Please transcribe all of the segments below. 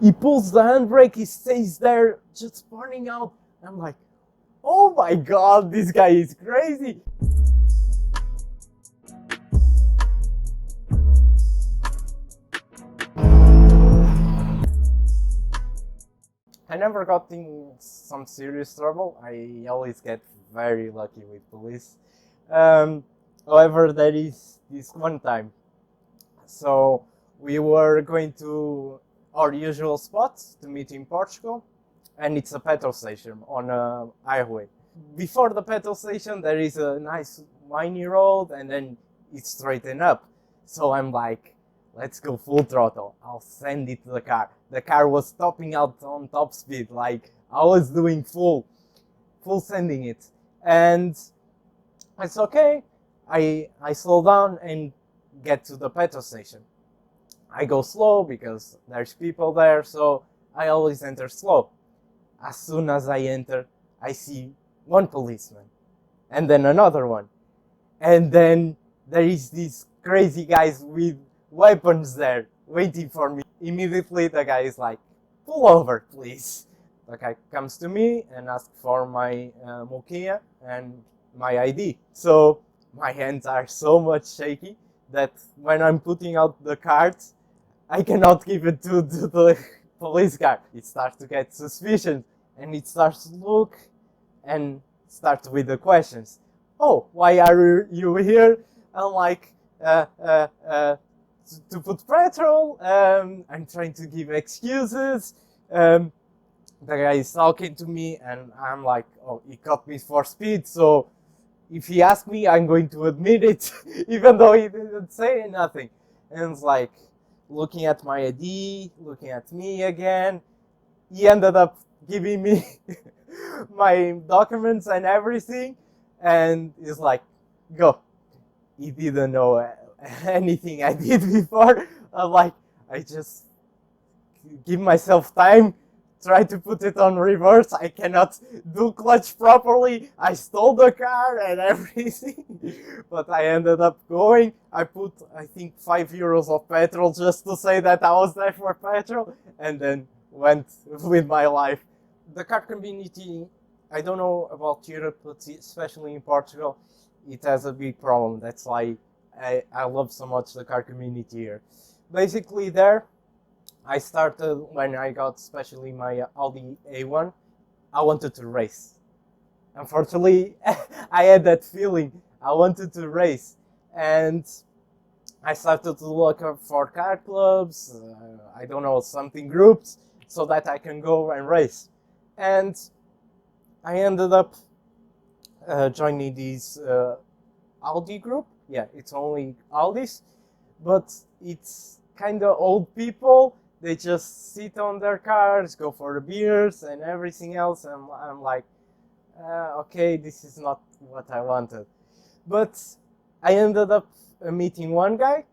He pulls the handbrake, he stays there, just burning out. I'm like, oh my god, this guy is crazy. I never got in some serious trouble. I always get very lucky with police. However, there is this one time. So we were going to our usual spot to meet in Portugal, and it's a petrol station on a highway. Before the petrol station, there is a nice windy road, and then it's straightened up. So I'm like, let's go full throttle. I'll send it to the car. The car was stopping out on top speed, like I was doing full sending it. And it's okay. I slow down and get to the petrol station. I go slow because there's people there, so I always enter slow. As soon as I enter, I see one policeman, and then another one. And then there is these crazy guys with weapons there waiting for me. Immediately the guy is like, pull over please. The guy comes to me and asks for my moquilla and my ID. So my hands are so much shaky that when I'm putting out the cards, I cannot give it to the police car. It starts to get suspicious, and it starts to look and start with the questions. Oh, why are you here? I'm like, to put petrol. I'm trying to give excuses. The guy is talking to me, and I'm like, oh, he caught me for speed, so if he asks me, I'm going to admit it, even though he didn't say nothing. And it's like, looking at my ID, looking at me again. He ended up giving me my documents and everything, and he's like, go. He didn't know anything I did before. I'm like, I just give myself time, try to put it on reverse. I cannot do clutch properly. I stole the car and everything, but I ended up going. I put, I think, €5 of petrol just to say that I was there for petrol, and then went with my life. The car community, I don't know about Europe, but especially in Portugal, it has a big problem. That's why I love so much the car community here. Basically there, I started when I got especially my Audi A1, I wanted to race. Unfortunately, I had that feeling. I wanted to race. And I started to look up for car clubs, I don't know, something groups, so that I can go and race. And I ended up joining this Audi group. Yeah, it's only Audis, but it's kind of old people. They just sit on their cars, go for the beers and everything else. And I'm like, okay, this is not what I wanted. But I ended up meeting one guy,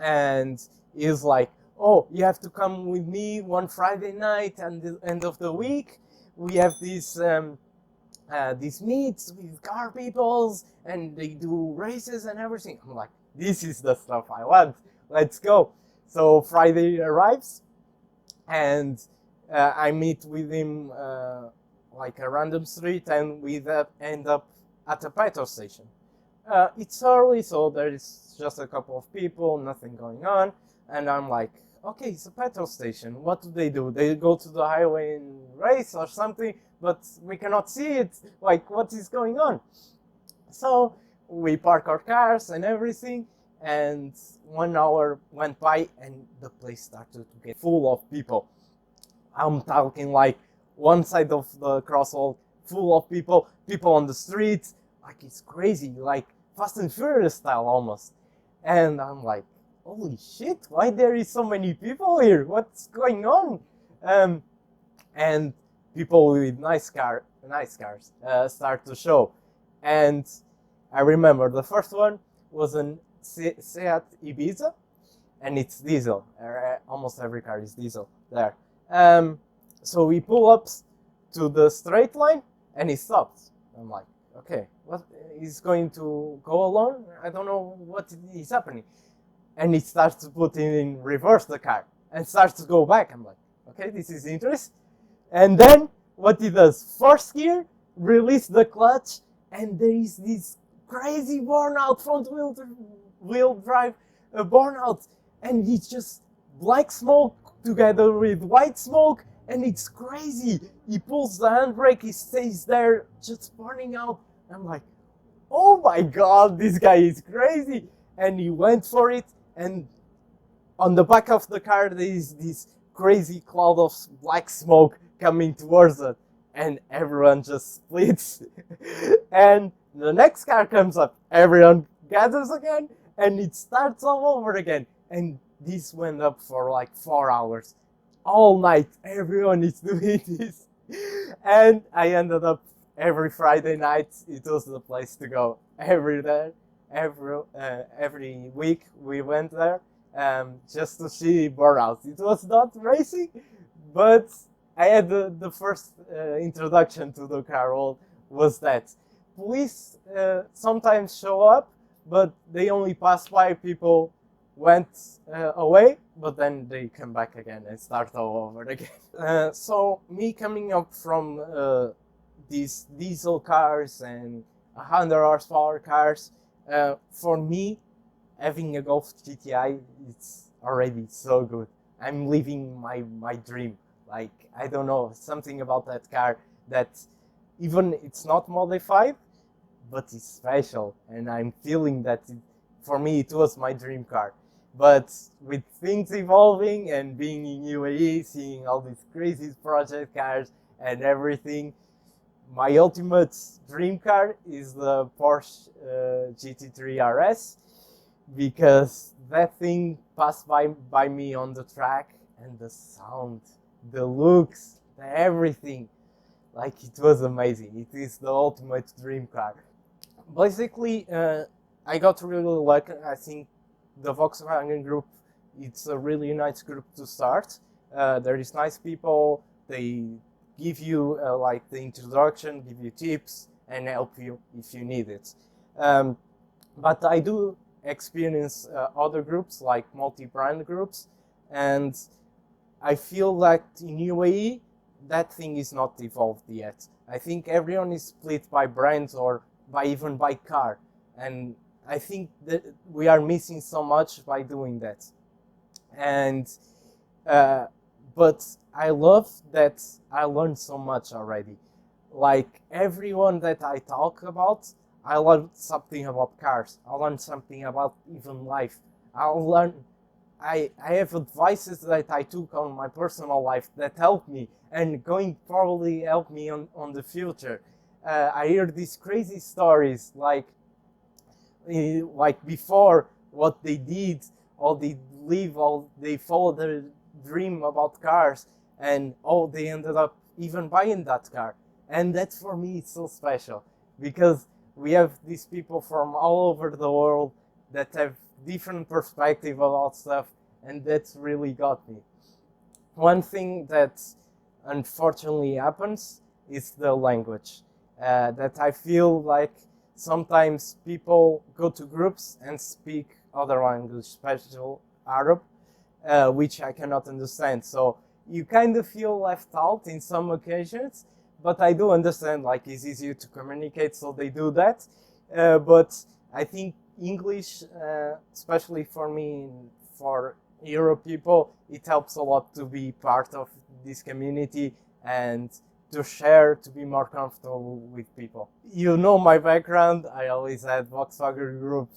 and he's like, oh, you have to come with me one Friday night and the end of the week. We have these meets with car peoples, and they do races and everything. I'm like, this is the stuff I want. Let's go. So Friday arrives, and I meet with him like a random street, and we end up at a petrol station. It's early, so there is just a couple of people, nothing going on, and I'm like, okay, it's a petrol station. What do? They go to the highway and race or something, but we cannot see it. Like, what is going on? So we park our cars and everything, and 1 hour went by, and the place started to get full of people. I'm talking like one side of the crosswalk full of people on the streets, like it's crazy, like Fast and Furious style almost. And I'm like, holy shit, why there is so many people here? What's going on? And people with nice cars start to show. And I remember the first one was an Seat Ibiza, and it's diesel. Almost every car is diesel there. So we pull up to the straight line, and he stops. I'm like, okay, what is going to go alone? I don't know what is happening. And he starts to put in reverse the car and starts to go back. I'm like, okay, this is interesting. And then what he does, first gear, release the clutch, and there is this crazy burnout, front wheel drive burnout, and it's just black smoke together with white smoke, and it's crazy. He pulls the handbrake, he stays there just burning out. I'm like, oh my god, this guy is crazy. And he went for it, and on the back of the car there is this crazy cloud of black smoke coming towards it, and everyone just splits. And the next car comes up, everyone gathers again, and it starts all over again. And this went up for like 4 hours. All night, everyone is doing this. And I ended up every Friday night, it was the place to go. Every week we went there just to see burnouts. It was not racing, but I had the first introduction to the car world was that. Police sometimes show up, but they only pass by. People went away, but then they come back again and start all over again. So me coming up from these diesel cars and 100 horsepower cars, for me, having a Golf GTI, it's already so good. I'm living my dream. Like, I don't know, something about that car that even it's not modified, but it's special, and I'm feeling that for me it was my dream car. But with things evolving and being in UAE, seeing all these crazy project cars and everything, my ultimate dream car is the Porsche GT3RS, because that thing passed by me on the track, and the sound, the looks, everything, like, it was amazing. It is the ultimate dream car. Basically, I got really lucky. I think the Volkswagen group, it's a really nice group to start. There is nice people. They give you like the introduction, give you tips, and help you if you need it. But I do experience other groups, like multi-brand groups, and I feel that in UAE, that thing is not evolved yet. I think everyone is split by brands or even by car, and I think that we are missing so much by doing that. And but I love that I learned so much already. Like, everyone that I talk about, I learned something about cars. I learned something about even life. I have advices that I took on my personal life that helped me and going probably help me on the future. I hear these crazy stories like before, what they did, or they live, or they follow their dream about cars, and they ended up even buying that car. And that for me is so special, because we have these people from all over the world that have different perspective about stuff, and that's really got me. One thing that unfortunately happens is the language. That I feel like sometimes people go to groups and speak other language, especially Arab, which I cannot understand. So you kind of feel left out in some occasions, but I do understand, like, it's easier to communicate, so they do that. But I think English, especially for me, for Europe people, it helps a lot to be part of this community and to share, to be more comfortable with people. You know my background, I always had Volkswagen Group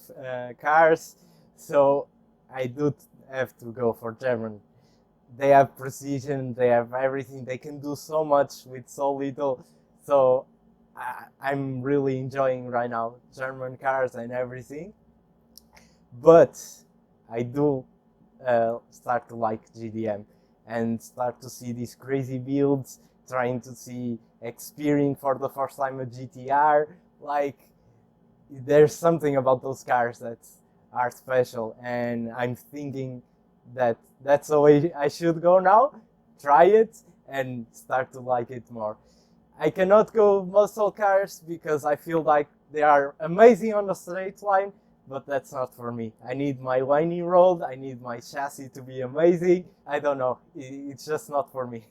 cars, so I do have to go for German. They have precision, they have everything, they can do so much with so little, so I'm really enjoying right now German cars and everything. But I do start to like GDM and start to see these crazy builds, trying to see, experiencing for the first time a GTR. Like, there's something about those cars that are special, and I'm thinking that that's the way I should go now, try it and start to like it more. I cannot go muscle cars because I feel like they are amazing on the straight line, but that's not for me. I need my whiny road, I need my chassis to be amazing. I don't know, it's just not for me.